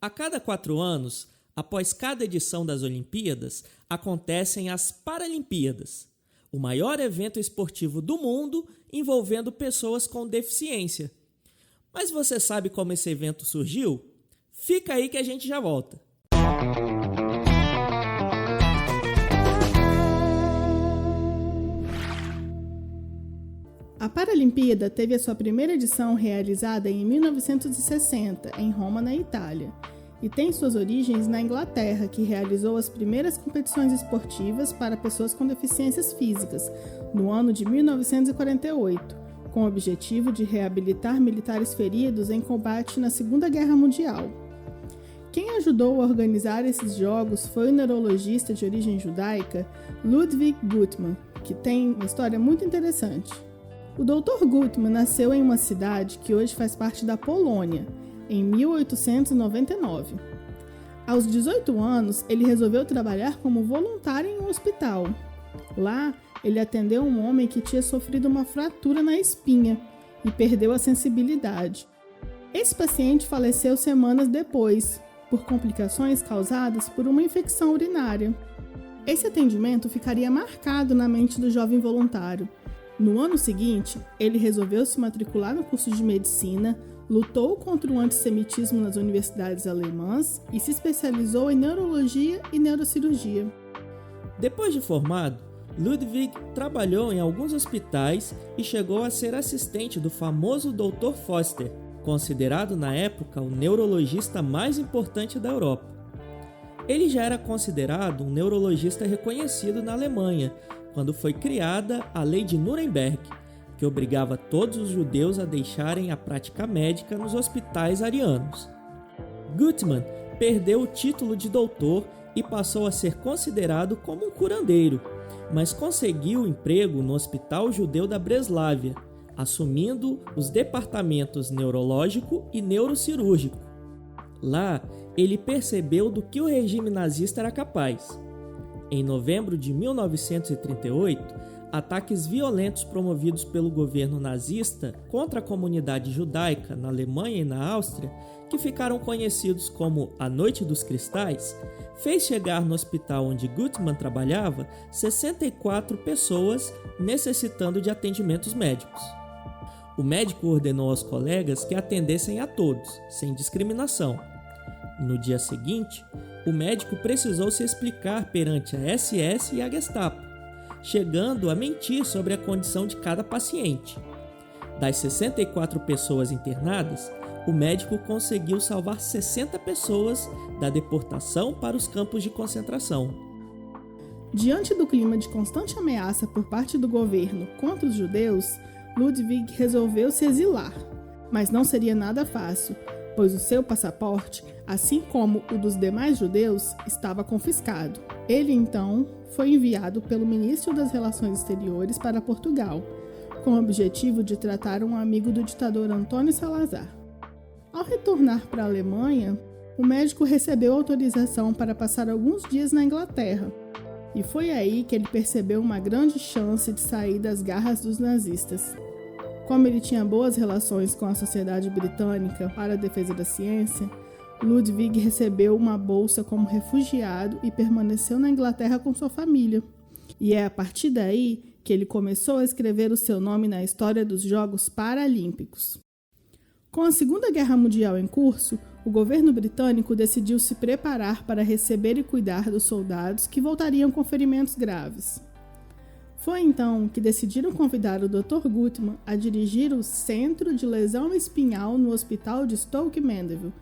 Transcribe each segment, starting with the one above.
A cada 4 anos, após cada edição das Olimpíadas, acontecem as Paralimpíadas, o maior evento esportivo do mundo envolvendo pessoas com deficiência. Mas você sabe como esse evento surgiu? Fica aí que a gente já volta. A Paralimpíada teve a sua primeira edição realizada em 1960, em Roma, na Itália, e tem suas origens na Inglaterra, que realizou as primeiras competições esportivas para pessoas com deficiências físicas, no ano de 1948, com o objetivo de reabilitar militares feridos em combate na Segunda Guerra Mundial. Quem ajudou a organizar esses jogos foi o neurologista de origem judaica Ludwig Guttmann, que tem uma história muito interessante. O Dr. Guttmann nasceu em uma cidade que hoje faz parte da Polônia, em 1899. Aos 18 anos, ele resolveu trabalhar como voluntário em um hospital. Lá, ele atendeu um homem que tinha sofrido uma fratura na espinha e perdeu a sensibilidade. Esse paciente faleceu semanas depois, por complicações causadas por uma infecção urinária. Esse atendimento ficaria marcado na mente do jovem voluntário. No ano seguinte, ele resolveu se matricular no curso de medicina, lutou contra o antissemitismo nas universidades alemãs e se especializou em neurologia e neurocirurgia. Depois de formado, Ludwig trabalhou em alguns hospitais e chegou a ser assistente do famoso Dr. Foster, considerado na época o neurologista mais importante da Europa. Ele já era considerado um neurologista reconhecido na Alemanha, quando foi criada a Lei de Nuremberg, que obrigava todos os judeus a deixarem a prática médica nos hospitais arianos. Guttmann perdeu o título de doutor e passou a ser considerado como um curandeiro, mas conseguiu emprego no Hospital Judeu da Breslávia, assumindo os departamentos neurológico e neurocirúrgico. Lá, ele percebeu do que o regime nazista era capaz. Em novembro de 1938, ataques violentos promovidos pelo governo nazista contra a comunidade judaica na Alemanha e na Áustria, que ficaram conhecidos como a Noite dos Cristais, fez chegar no hospital onde Guttmann trabalhava 64 pessoas necessitando de atendimentos médicos. O médico ordenou aos colegas que atendessem a todos, sem discriminação. No dia seguinte, o médico precisou se explicar perante a SS e a Gestapo, chegando a mentir sobre a condição de cada paciente. Das 64 pessoas internadas, o médico conseguiu salvar 60 pessoas da deportação para os campos de concentração. Diante do clima de constante ameaça por parte do governo contra os judeus, Ludwig resolveu se exilar, mas não seria nada fácil, pois o seu passaporte, assim como o dos demais judeus, estava confiscado. Ele, então, foi enviado pelo ministro das Relações Exteriores para Portugal, com o objetivo de tratar um amigo do ditador Antônio Salazar. Ao retornar para a Alemanha, o médico recebeu autorização para passar alguns dias na Inglaterra, e foi aí que ele percebeu uma grande chance de sair das garras dos nazistas. Como ele tinha boas relações com a Sociedade Britânica para a Defesa da Ciência, Ludwig recebeu uma bolsa como refugiado e permaneceu na Inglaterra com sua família. E é a partir daí que ele começou a escrever o seu nome na história dos Jogos Paralímpicos. Com a Segunda Guerra Mundial em curso, o governo britânico decidiu se preparar para receber e cuidar dos soldados que voltariam com ferimentos graves. Foi então que decidiram convidar o Dr. Guttmann a dirigir o Centro de Lesão Espinhal no Hospital de Stoke Mandeville,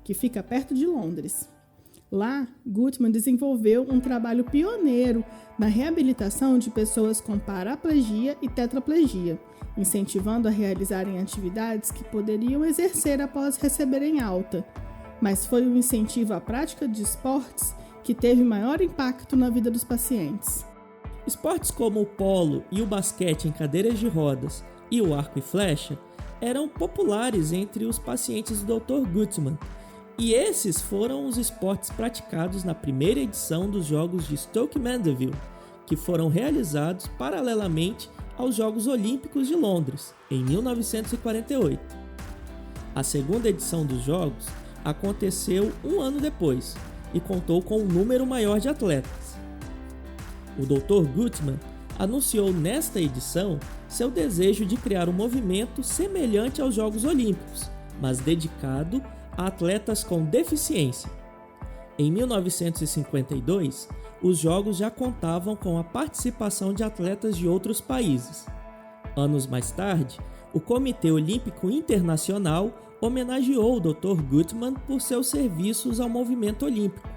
que fica perto de Londres. Lá, Guttmann desenvolveu um trabalho pioneiro na reabilitação de pessoas com paraplegia e tetraplegia, incentivando a realizarem atividades que poderiam exercer após receberem alta, mas foi o incentivo à prática de esportes que teve maior impacto na vida dos pacientes. Esportes como o polo e o basquete em cadeiras de rodas e o arco e flecha eram populares entre os pacientes do Dr. Guttmann, e esses foram os esportes praticados na primeira edição dos Jogos de Stoke Mandeville, que foram realizados paralelamente aos Jogos Olímpicos de Londres, em 1948. A segunda edição dos Jogos aconteceu um ano depois e contou com um número maior de atletas. O Dr. Gutmann anunciou nesta edição seu desejo de criar um movimento semelhante aos Jogos Olímpicos, mas dedicado a atletas com deficiência. Em 1952, os Jogos já contavam com a participação de atletas de outros países. Anos mais tarde, o Comitê Olímpico Internacional homenageou o Dr. Gutmann por seus serviços ao movimento olímpico.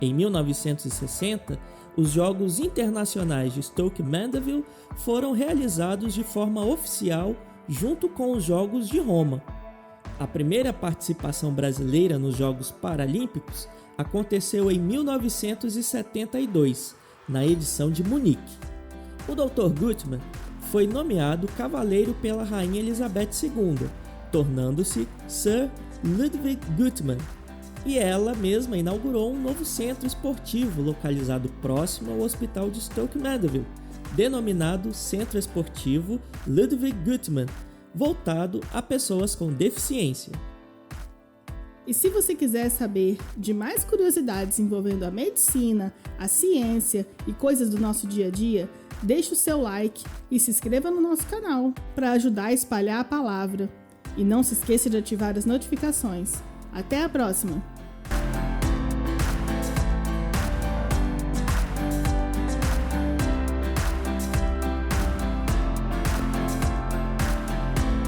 Em 1960, os Jogos Internacionais de Stoke Mandeville foram realizados de forma oficial junto com os Jogos de Roma. A primeira participação brasileira nos Jogos Paralímpicos aconteceu em 1972, na edição de Munique. O Dr. Gutmann foi nomeado cavaleiro pela Rainha Elizabeth II, tornando-se Sir Ludwig Gutmann, e ela mesma inaugurou um novo centro esportivo localizado próximo ao Hospital de Stoke Mandeville, denominado Centro Esportivo Ludwig Gutmann, voltado a pessoas com deficiência. E se você quiser saber de mais curiosidades envolvendo a medicina, a ciência e coisas do nosso dia a dia, deixe o seu like e se inscreva no nosso canal para ajudar a espalhar a palavra. E não se esqueça de ativar as notificações. Até a próxima!